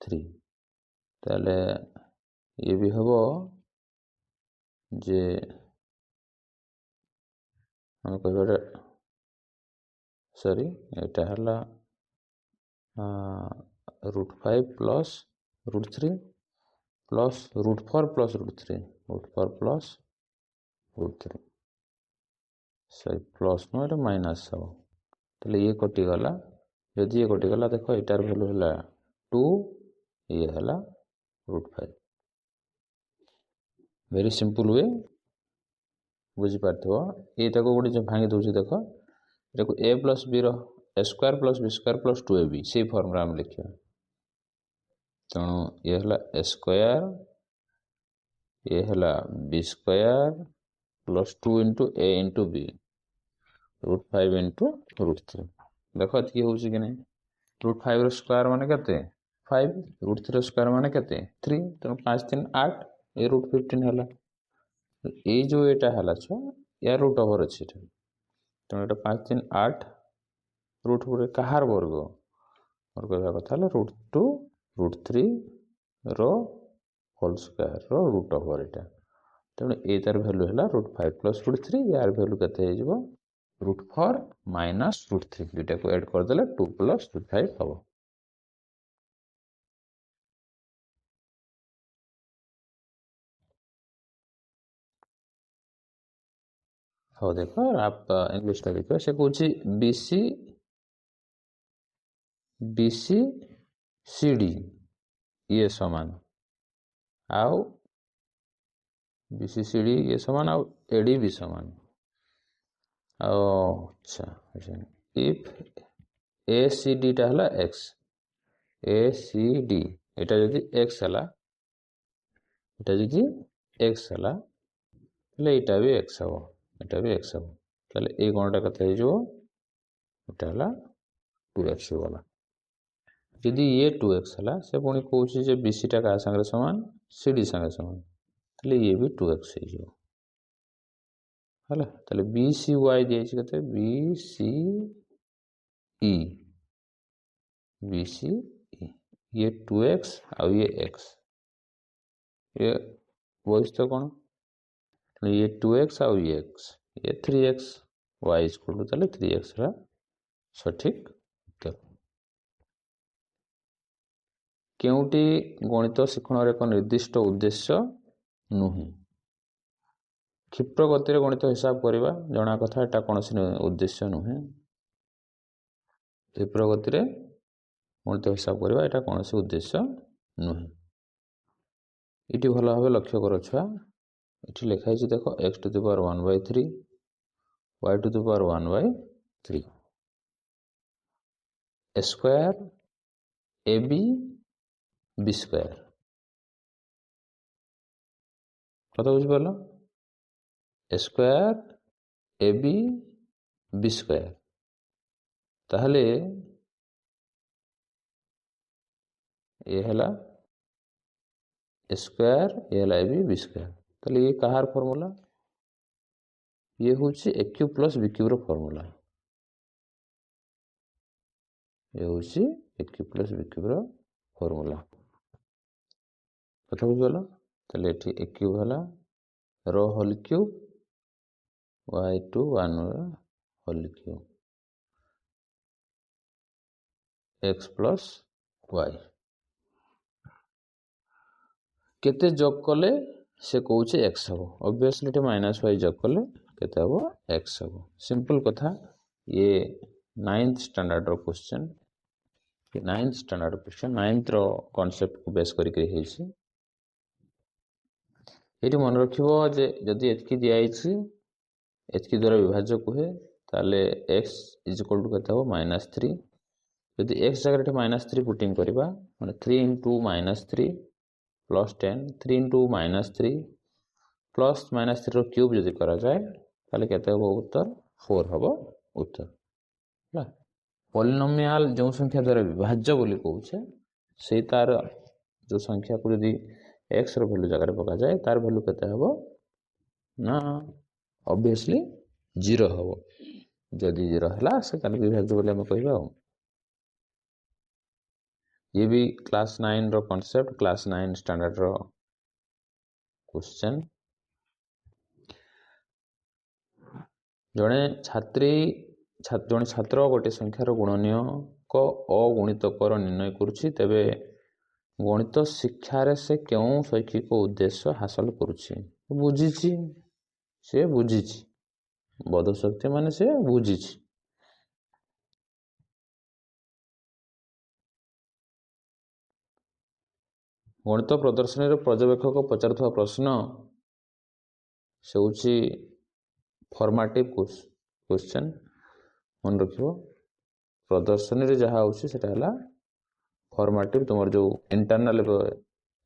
3 ताले ये भी हम जे हम कह सॉरी एटा हला √5 plus √3 plus √4 plus √3 √4 plus √3 sorry plus no ये माइनस हम तो ये कटिगला जदि ये कटिगला देख यार भैल्यू है 2 ये है √5 वेरी सिंपल वे बुझीपार ये गोटे जो भांगी दूसरी देख देखो a plus B √a² plus b² plus 2ab से फर्मुला आम लिखा तेणु ये है a², ये है b² plus 2 into a into b √5 into √3 देख ये हूँ कि नहीं √5 स्क्वायर मान के 5 √3 स्क्वायर मान के 3 तेणु 5 3 8 ये √15 है ये जो एटा है छो या रूट ओवर अच्छी तेणु ये 5 3 8 √4 कहार वर्ग मोर कह कथा √2 √3 होल स्क्वायर रूट ओवर यहाँ तेणु ये तार भैल्यू है √5 प्लस √3 यार भैल्यू के √4 माइनस √3 दुईटा को एड करदे 2 प्लस √5 हम हाँ देखो आप इंग्लिश टा देखो से कौन BC CD ये समान आउ BC CD ये समान आउ AD भी समान अच्छा इफ ACD टा हला x ACD एटा जदि x हला एटा जदि x हला ले एटा भी x हबो एटा भी x हबो ताले ए कोणटा कते हे जो एटा हला 2x वाला यदि ये 2x हला से पुणी कहूँ जे BC टा का संगे समान CD संगे समान ताले ये भी 2x हे जो हला ताले BCY दिए छि कते BCE ये 2x और ये x ये वॉइस तो कौन ये 2x और ये x ये 3x y इक्वल टू ताले 3x रा सठिक उत्तर केउटी गणित शिक्षण एक निर्दिष्ट उद्देश्य नुहे क्षिप्र गति गणित हिसाब करवा जना कथा एटा कौन उद्देश्य नुहे क्षिप्र गति गणित हिसाब करवा एटा कौन उद्देश्य नुहे इटी भल भाव लक्ष्य कर छुआ ये लिखाई देख x⁻1/3 y⁻1/3 a² ab b² कत बुझिपार a² ab b² ताहले ये हला a² ये हला ab b² ताहले ये कहार फॉर्मूला ये हूँ a³ प्लस b³ रो फॉर्मूला ये हूँ a³ प्लस b³ रो फॉर्मूला कथा बुझिगला ताहले एठी a³ हला रो whole cube y⁻1 whole cube x plus y केते जोग कले से कहूँ x हम ऑब्वियसली -y जोग कले केते हम x हम सिंपल कथा ये 9th स्टैंडर्ड रो question 9th standard question 9th रो कांसेप्ट को बेस करके हेछि एटी मन रखिबो जे जदी एतकी दिया आइछि एतकी द्वारा विभाज्य हुए ताले x इक्वल टू केते हम -3 यदि x जगह -3 पुटिंग करबा माने 3 * -3 प्लस 10 3 इंटू -3 प्लस -3 रो क्यूब यदि करा जाए ताले केते हो उत्तर 4 हबो उत्तर हला पॉलिनोमियल जो संख्या द्वारा विभाज्य बोली कहूछे से तार जो संख्या को यदि x रो वैल्यू जगह पका जाए तार वैल्यू केते हबो ना ऑब्वियसली 0 हबो जदि 0 हला से ताले विभाज्य बोली हम कहबा ये भी क्लास 9 रो कांसेप्ट क्लास 9 स्टैंडर्ड रो क्वेश्चन जड़े जड़े छात्र गोटे संख्यार गुणनीयक अगुणितकर निर्णय करुछि तेबे गणित शिक्षार से क्यों शैक्षिक उद्देश्य हासिल करुछि बुझीछि से बुझीछि बोधशक्ति माने से बुझीछि गणित प्रदर्शनी पर्यवेक्षक पचारुवा प्रश्न से होछि फॉर्मेटिव क्वेश्चन मन रखियो प्रदर्शनी रे जहाँ होछि सेटा हला फॉर्मेटिव तुमर जो इंटरनल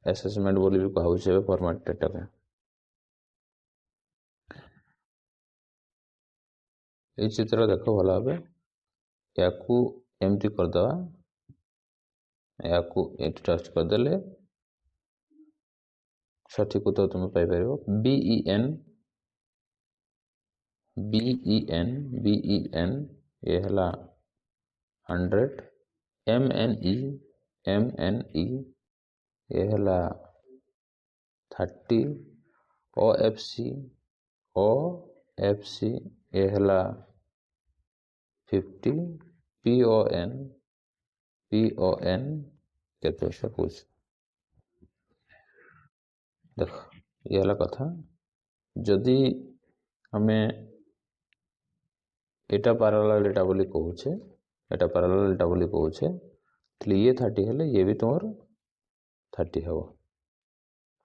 असेसमेंट बोली भी कहउ छे फॉर्मेट डेटा को ए चित्र देखो भला भाबे याकू एमटी कर दवा याकू एटी टच कर देले सठिक उत्तर तुम पाई परिबो BEN ये हला 100 MNE ये हला 30 OFC ये हला 50 PON केते से पूछ देख ये हला कथा जदि हमें एटा पैरेलल डेटा बोली कहूचे एटा पैरेलल डेटा बोली कहूचे ये 30 हेले ये भी तुमर 30 हबो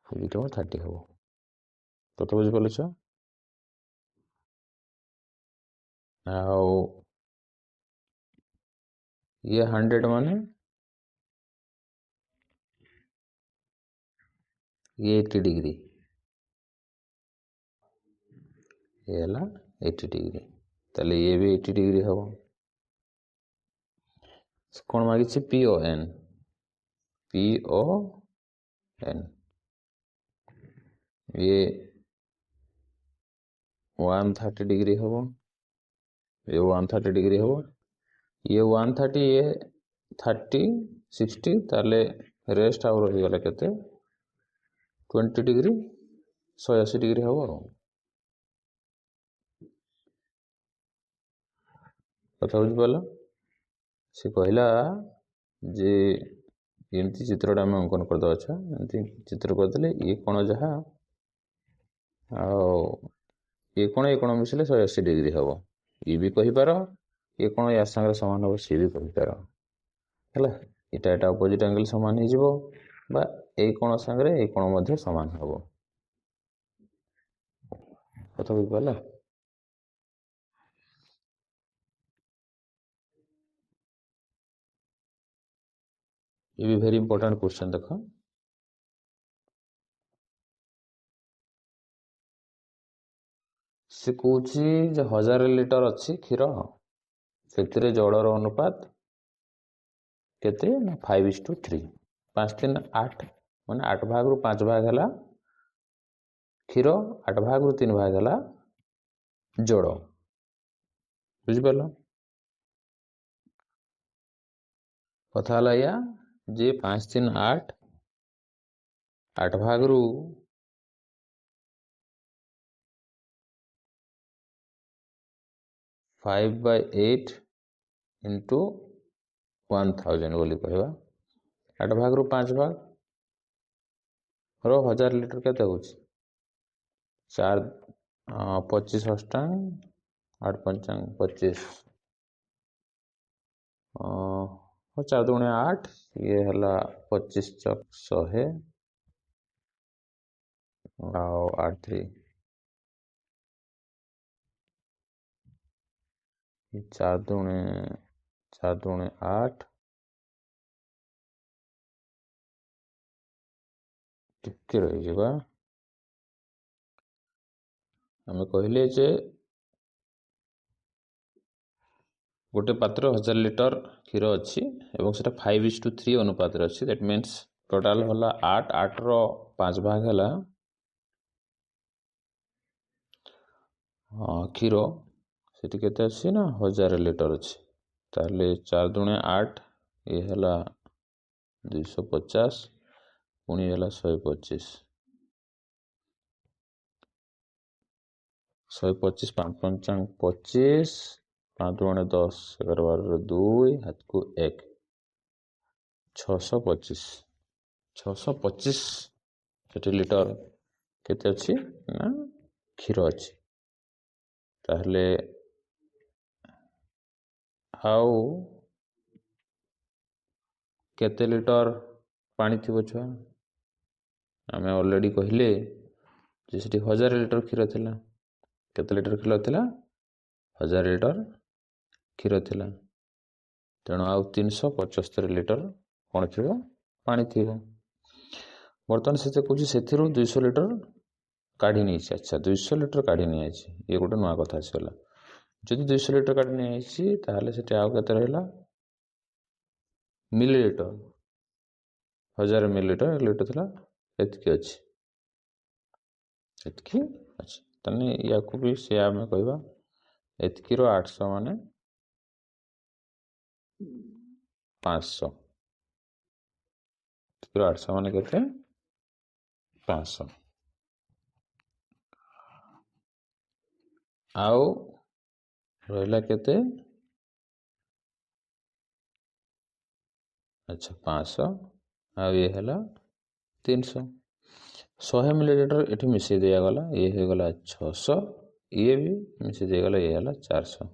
ये भी तुमर 30 हबो तो बुझ पले छ आओ ये 100 माने ये 80 डिग्री ये हला 80 डिग्री ताले ये भी 80 डिग्री हबो कौन मागी छे PON ये 130 डिग्री हबो ये 130 डिग्री हबो ये 130 ये 30 60 ताले रेस्ट आवर रही गला केते 20 डिग्री 180 डिग्री हबो कथा बुझ पाला से कहला जे एमती चित्रटा आम अंकन कर दवा अच्छा एमती चित्र करदे ये कोण जहा ये कोण मिसले 180 डिग्री हम ये भी कहीपर ये कोण या संगे सामान हम सी भी कहीपर है इटा अपोजिट एंगल सामान हो कोण संगे ये कोण मध्य सामान हम कथा बुझ पाला ये भी वेरी इंपोर्टेंट क्वेश्चन देख से कौच 1000 लिटर अच्छी क्षीर से जलर अनुपात केते 5:3 5 3 8 माने 8 भाग रु 5 भाग है क्षीर 8 भाग रु 3 भाग है जड़ बुझिपार कथा या जे 5 3 8 8 भाग रु 5/8 इंटू 1000 बोली कहवा 8 भाग रु 5 भाग रो 1000 लिटर केते होची 4 25 अष्टांग 8 पंचांग 25 4 दूने 8 ये हला 25 चक 100 आओ 8 3 4 दूने 8 टिके रही जावा आम कहले जे गोटे पात्र 1000 लिटर क्षीर अच्छी एवं सेटा 5:3 अनुपात अच्छी दैट मीन्स टोटाल हला 8 8 रो 5 भाग हला क्षीर सेठी केते अच्छी ना 1000 लिटर अच्छी ताले 4 दूने 8 ये हला 250 पुणी हला 125 125 5 5 25 5 2 10 11 12 2 हाथ को 1 625 625 ସେଠି ଲିଟର କେତେ ଅଛି ନା କ୍ଷୀର ଅଛି। ତାହେଲେ ଆଉ କେତେ ଲିଟର ପାଣି ଥିବ ଛୁଆ? ଆମେ ଅଲରେଡ଼ି କହିଲେ ଯେ ସେଠି 1000 ଲିଟର କ୍ଷୀର ଥିଲା। କେତେ ଲିଟର କ୍ଷୀର ଥିଲା? 1000 ଲିଟର କ୍ଷୀର ଥିଲା। ତେଣୁ ଆଉ 375 ଲିଟର କ'ଣ ଥିବ? ପାଣି ଥିବ। ବର୍ତ୍ତମାନ ସେ କହୁଛି ସେଥିରୁ 200 ଲିଟର କାଢ଼ି ନେଇଛି। ଆଚ୍ଛା 200 ଲିଟର କାଢ଼ି ନିଆଯାଇଛି, ଇଏ ଗୋଟେ ନୂଆ କଥା ଆସିଗଲା। ଯଦି 200 ଲିଟର କାଢ଼ି ନିଆଯାଇଛି ତାହେଲେ ସେଠି ଆଉ କେତେ ରହିଲା? ମିଲିଲିଟର। 1000 ମିଲିଲିଟର 1 ଲିଟର ଥିଲା, ଏତିକି ଅଛି। ଏତିକି ଅଛି। ତାହେଲେ ୟାକୁ ବି ସେ ଆମେ କହିବା ଏତିକିର 800 ମାନେ 500। ଏତିକିର 800 ମାନେ କେତେ? 500। ଆଉ ରହିଲା କେତେ? ଆଚ୍ଛା 500 ଆଉ ଇଏ ହେଲା 300। 100 ମିଲିଲିଟର ଏଠି ମିଶାଇ ଦିଆଗଲା, ଇଏ ହେଇଗଲା 600, ଇଏ ବି ମିଶାଇ ଦିଆଗଲା, ଇଏ ହେଲା 400।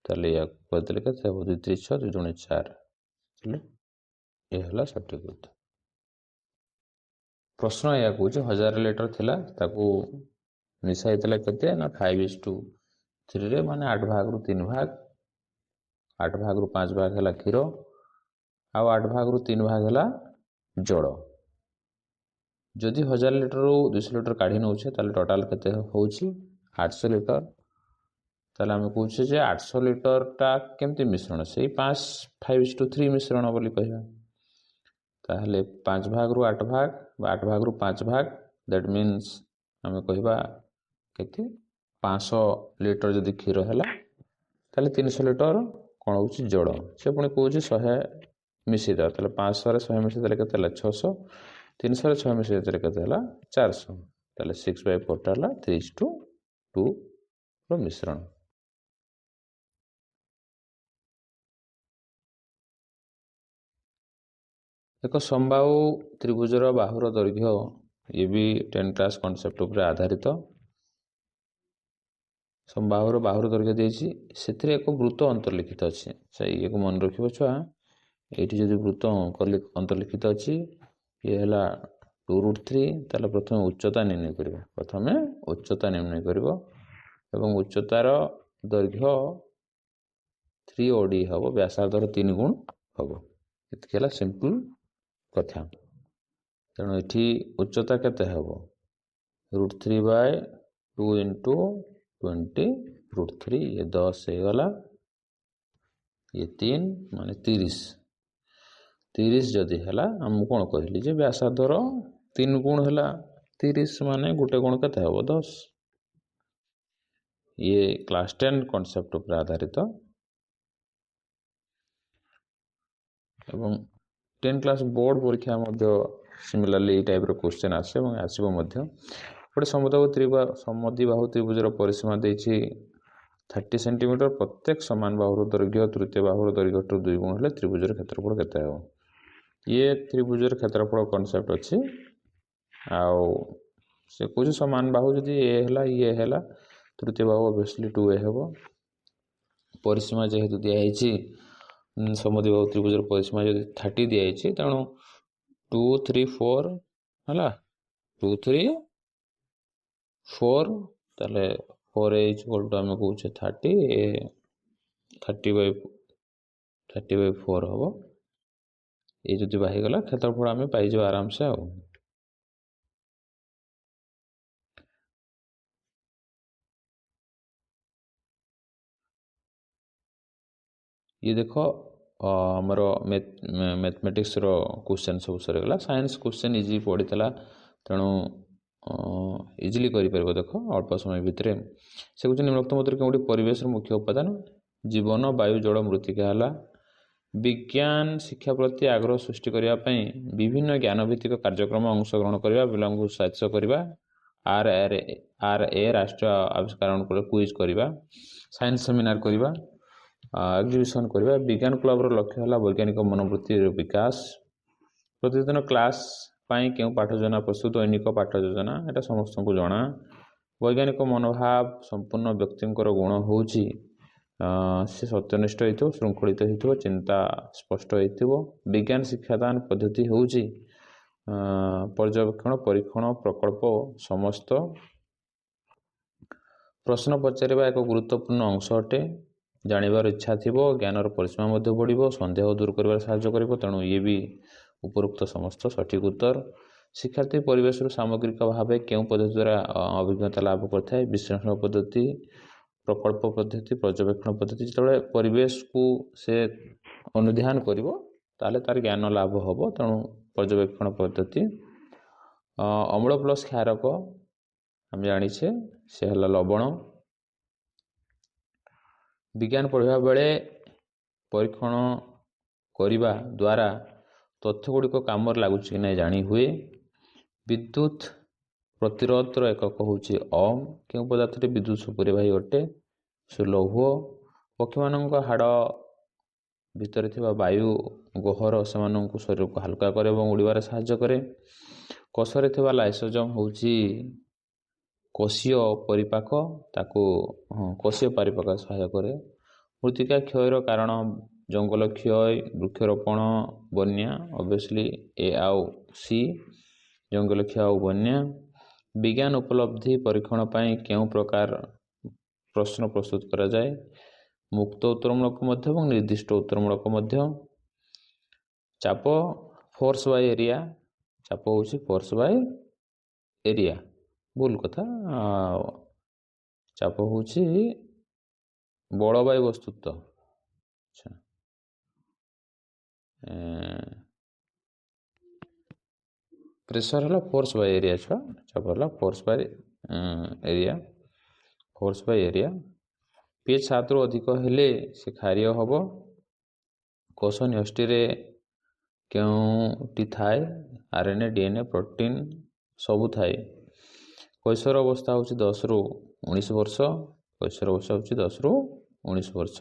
ତାହେଲେ ୟାକୁ କରିଦେଲେ କେତେ ହେବ? 2 3 6 2 2 4। ତାହେଲେ ଇଏ ହେଲା ସଠିକ୍ ଉତ୍ତର। ପ୍ରଶ୍ନ ଏହା କହୁଛି 1000 ଲିଟର ଥିଲା, ତାକୁ ମିଶା ହେଇଥିଲା କେତେ ନା 5:3 ମାନେ 8 ଭାଗରୁ 3 ଭାଗ। 8 ଭାଗରୁ 5 ଭାଗ ହେଲା କ୍ଷୀର, ଆଉ 8 ଭାଗରୁ 3 ଭାଗ ହେଲା ଜଳ। ଯଦି 1000 ଲିଟରରୁ 200 ଲିଟର କାଢ଼ି ନେଉଛେ ତାହେଲେ ଟୋଟାଲ କେତେ ହେଉଛି? 800 ଲିଟର। ତାହେଲେ ଆମେ କହୁଛେ ଯେ 800 ଲିଟରଟା କେମିତି ମିଶ୍ରଣ? ସେଇ 5:3 ମିଶ୍ରଣ ବୋଲି କହିବା। ତାହେଲେ 5 ଭାଗରୁ 8 ଭାଗ ବା 8 ଭାଗରୁ 5 ଭାଗ, ଦ୍ୟାଟ୍ ମିନ୍ସ ଆମେ କହିବା କେତେ? 500 ଲିଟର ଯଦି କ୍ଷୀର ହେଲା ତାହେଲେ 300 ଲିଟର କ'ଣ ହେଉଛି? ଜଳ। ସେ ପୁଣି କହୁଛି 100 ମିଶାଇଦେବା। ତାହେଲେ 500ରେ 100 ମିଶାଇଦେଲେ କେତେ ହେଲା? 600। 300ରେ 6 ମିଶାଇଦେଲେ କେତେ ହେଲା? 400। ତାହେଲେ 6/4ଟା ହେଲା 3:2ର ମିଶ୍ରଣ। ଏକ ସମବାହୁ ତ୍ରିଭୁଜର ବାହୁର ଦୈର୍ଘ୍ୟ, ଇଏ ବି 10 କ୍ଲାସ କନସେପ୍ଟ ଉପରେ ଆଧାରିତ। ସମବାହୁର ବାହୁର ଦୈର୍ଘ୍ୟ ଦେଇଛି, ସେଥିରେ ଏକ ବୃତ୍ତ ଅନ୍ତର୍ଲିଖିତ ଅଛି। ଇଏକୁ ମନେ ରଖିବ ଛୁଆ, ଏଇଠି ଯଦି ବୃତ୍ତ ଅନ୍ତର୍ଲିଖିତ ଅଛି, ଇଏ ହେଲା 2√3, ତାହେଲେ ପ୍ରଥମେ ଉଚ୍ଚତା ନିର୍ଣ୍ଣୟ କରିବ। ଏବଂ ଉଚ୍ଚତାର ଦୈର୍ଘ୍ୟ 3 OD ହେବ, ବ୍ୟାସାର୍ଦ୍ଧର 3 ଗୁଣ ହେବ। ଏତିକି ହେଲା ସିମ୍ପଲ କଥା। ତେଣୁ ଏଠି ଉଚ୍ଚତା କେତେ ହେବ? √3/2 × 20 √3, ଇଏ 10 ହେଇଗଲା, ଇଏ 3 ମାନେ 30। 30 ଯଦି ହେଲା, ମୁଁ କ'ଣ କହିଲି ଯେ ବ୍ୟାସାର୍ଦ୍ଧର 3 ଗୁଣ ହେଲା 30, ମାନେ ଗୋଟେ ଗୁଣ କେତେ ହେବ? 10। ଇଏ କ୍ଲାସ 10 କନସେପ୍ଟ ଉପରେ ଆଧାରିତ ଏବଂ 10 କ୍ଲାସ ବୋର୍ଡ଼ ପରୀକ୍ଷା ମଧ୍ୟ ସିମିଲାରଲି ଏଇ ଟାଇପ୍ର କ୍ୱେଶ୍ଚନ୍ ଆସେ ଏବଂ ଆସିବ ମଧ୍ୟ। ଗୋଟେ ସମଦ୍ୱିବାହୁ ତ୍ରିଭୁଜର ପରିସୀମା ଦେଇଛି 30 ସେଣ୍ଟିମିଟର। ପ୍ରତ୍ୟେକ ସମାନ ବାହୁର ଦୈର୍ଘ୍ୟ ତୃତୀୟ ବାହୁର ଦୈର୍ଘ୍ୟଠାରୁ 2 ଗୁଣ ହେଲେ ତ୍ରିଭୁଜର କ୍ଷେତ୍ରଫଳ କେତେ ହେବ? ଇଏ ତ୍ରିଭୁଜର କ୍ଷେତ୍ରଫଳ କନସେପ୍ଟ ଅଛି। ଆଉ ସେ କହୁଛି ସମାନ ବାହୁ ଯଦି ଏ ହେଲା, ଇଏ ହେଲା, ତୃତୀୟ ବାହୁ ଅବଭିୟସଲି 2a ହେବ। ପରିସୀମା ଯେହେତୁ ଦିଆହେଇଛି, ସମଦ୍ୱିବାହୁ ତ୍ରିଭୁଜର ପରିସୀମା ଯଦି 30 ଦିଆହେଇଛି, ତେଣୁ 2 3 4 ହେଲା, 2 3 4, ତାହେଲେ 4a = ଆମେ କହୁଛେ 30, 30/4 ହେବ। ଏଇ ଯଦି ବାହାରିଗଲା କ୍ଷେତ୍ରଫଳ ଆମେ ପାଇଯିବା ଆରାମସେ। ଆଉ ଇଏ ଦେଖ ଆମର ମ୍ୟାଥମେଟିକ୍ସର କ୍ୱେଶ୍ଚନ୍ ସବୁ ସରିଗଲା। ସାଇନ୍ସ କ୍ୱେଶ୍ଚନ୍ ଇଜି ପଡ଼ିଥିଲା, ତେଣୁ ଇଜିଲି କରିପାରିବ। ଦେଖ ଅଳ୍ପ ସମୟ ଭିତରେ ସେ କହୁଛି ନିମ୍ନୋକ୍ତ ମଧ୍ୟରୁ କେଉଁଠି ପରିବେଶର ମୁଖ୍ୟ ଉପାଦାନ? ଜୀବନ, ବାୟୁ, ଜଳ, ମୃତ୍ତିକା ହେଲା। ବିଜ୍ଞାନ ଶିକ୍ଷା ପ୍ରତି ଆଗ୍ରହ ସୃଷ୍ଟି କରିବା ପାଇଁ ବିଭିନ୍ନ ଜ୍ଞାନଭିତ୍ତିକ କାର୍ଯ୍ୟକ୍ରମ ଅଂଶଗ୍ରହଣ କରିବା, ପିଲାଙ୍କୁ ଉତ୍ସାହିତ କରିବା। RA राष्ट्रीय आविष्करण क्विज करवा साइंस सेमिनार करवा एग्जिबिशन करवा विज्ञान क्लबर लक्ष्य है वैज्ञानिक मनोवृत्ति विकास प्रतिदिन क्लास पाई क्यों पाठ योजना प्रस्तुत दैनिक पाठ योजना यहाँ समस्त को जना वैज्ञानिक मनोभाव संपूर्ण व्यक्तिंकर गुण हूँ से सत्यनिष्ठ हो श्रृंखलित हो चिंता स्पष्ट हो विज्ञान शिक्षादान पद्धति हूँ पर्यवेक्षण परीक्षण प्रकल्प समस्त प्रश्न पचारिबा एक गुरुत्वपूर्ण अंश अटे जानिबार इच्छा थिबो ज्ञानर परिसीमा मध्य बढ़िबो संदेह दूर करिबार सहाय्य करिबो तेणु ये भी उपरोक्त समस्त सठिक उत्तर शिक्षार्थी परिवेश सामग्रिक भाव क्यों पद्धति द्वारा अभिज्ञता लाभ करता है विश्लेषण पद्धति प्रकल्प पद्धति पर्यवेक्षण पद्धति जो परिवेश को से अनुध्यान करिबो ताले तार ज्ञान लाभ होबो तेणु पर्यवेक्षण पद्धति अम्ल प्लस क्षारक हम जानिछे से हला लवण विज्ञान पढ़ा बेले परीक्षण करने द्वारा तथ्य गुड़िक कम लगुच कि नहीं जानी हुए विद्युत प्रतिरोधर एकक हूँ ओम क्यों पदार्थ विद्युत सुपुरी भाई अटे से लौह पक्षी मान हाड़ भितर थिबा वायु गहर से शरीर को हल्का करे और उड़ार साहाय्य करे कोषरे थिबा लाइसोजोम हूँ कोशीय परिपाक ताकू कोशीय परिपाक सहायक करे मृत्तिका क्षयर कारण जंगल क्षय वृक्षरोपण बन्या ऑब्वियसली ए आउ सी जंगल क्षय आउ बन्या विज्ञान उपलब्धि परीक्षण पाई क्यों प्रकार प्रश्न प्रस्तुत करा जाए मुक्त उत्तरमूलक मध्य और निर्दिष्ट उत्तरमूलक मध्य चाप फोर्स बाय एरिया चाप हूँ फोर्स बाय एरिया भूल कथा चाप हूँ बल बाय वस्तुत्व अच्छा प्रेशर है फोर्स बाय एरिया छुआ चाप है फोर्स बाय एरिया पीएच 7 रु अधिक हेले से क्षारीय हम कोष न्यष्टि क्योंटी थाए आरएनए डीएनए प्रोटीन सबू थाए कैशोर अवस्था हूँ 10 रु 19 वर्ष कैशोर अवस्था हूँ 10 रु 19 वर्ष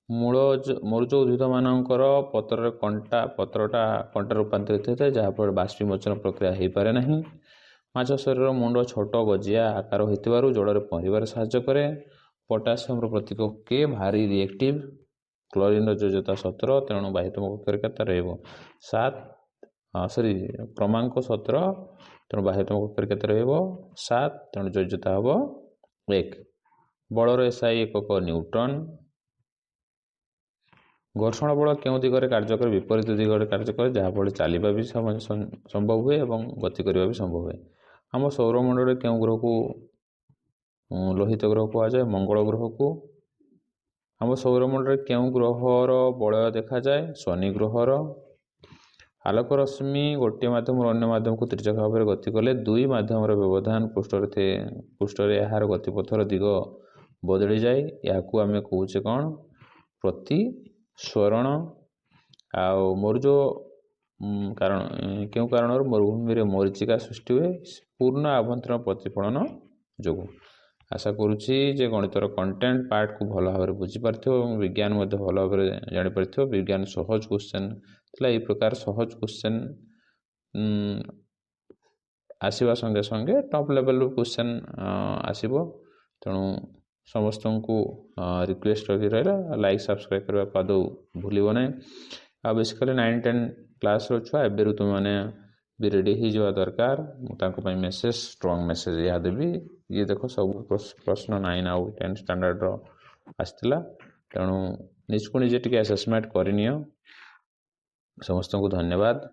मूलज उद्भिद मानकर पत्र पत्रटा कंटा रूपांतरित होता है जहाँफल बाष्पीमोचन प्रक्रिया हो पारे ना माछ शरीर मुंड छोट गजिया आकार हो जल पहर साहाय्य करे पोटासियम प्रतीक के भारी रिएक्टिव क्लोरीन योज्यता 17 तेणु बाह्यतम कक्षरिका रहा 7 क्रमांक 17 तेणु बाह्यतम कक्षरिका रहा 7 तेणु योज्यता हम 1 बलर एसआई एकक न्यूटन घर्षण बल क्यों दिगरे कार्य करे विपरीत दिगरे कार्य करे जहाँफल चलवा भी संभव हुए और गति करने भी संभव हुए आम सौरमंडल क्यों ग्रह को लोहित ग्रह कहुए मंगल ग्रह को आम सौरमंडल क्यों ग्रहर बलय देखा जाए शनि ग्रहर आलोक रश्मि गोटे मध्यम अन्य मध्यम को त्रिजक भाव में गति कले दुई मध्यम व्यवधान पृष्ठ यार गतिपथर दिग बदली जाए या आम कहे कौन प्रति स्वरण आरुज कारण क्यों कारण मरुभूमि में मरीचिका सृष्टि हुए पूर्ण आभ्यंतरण प्रतिफलन जो आशा करुच्ची जे गणितर कंटेंट पार्ट को भल भाव में बुझीपार विज्ञान भल भाव में जापर विज्ञान सहज क्वेश्चन थी प्रकार सहज क्वेश्चन आसवा संगे संगे टॉप लेवल क्वेश्चन आसब तेणु समस्त को रिक्वेस्ट रही रहा लाइक सब्सक्राइब करने को आदौ भूल ना आ बेसिकली 9-10 क्लास छुआ एवं तुम मैंने भी रेडी हो जावा दरकार मुझे मेसेज स्ट्रॉन्ग मेसेज यह देवी ये देख सब प्रश्न 9 आउ 10 स्टैंडर्ड आसला तेणु निजको निजे टी असेसमेंट करनी समस्त को धन्यवाद।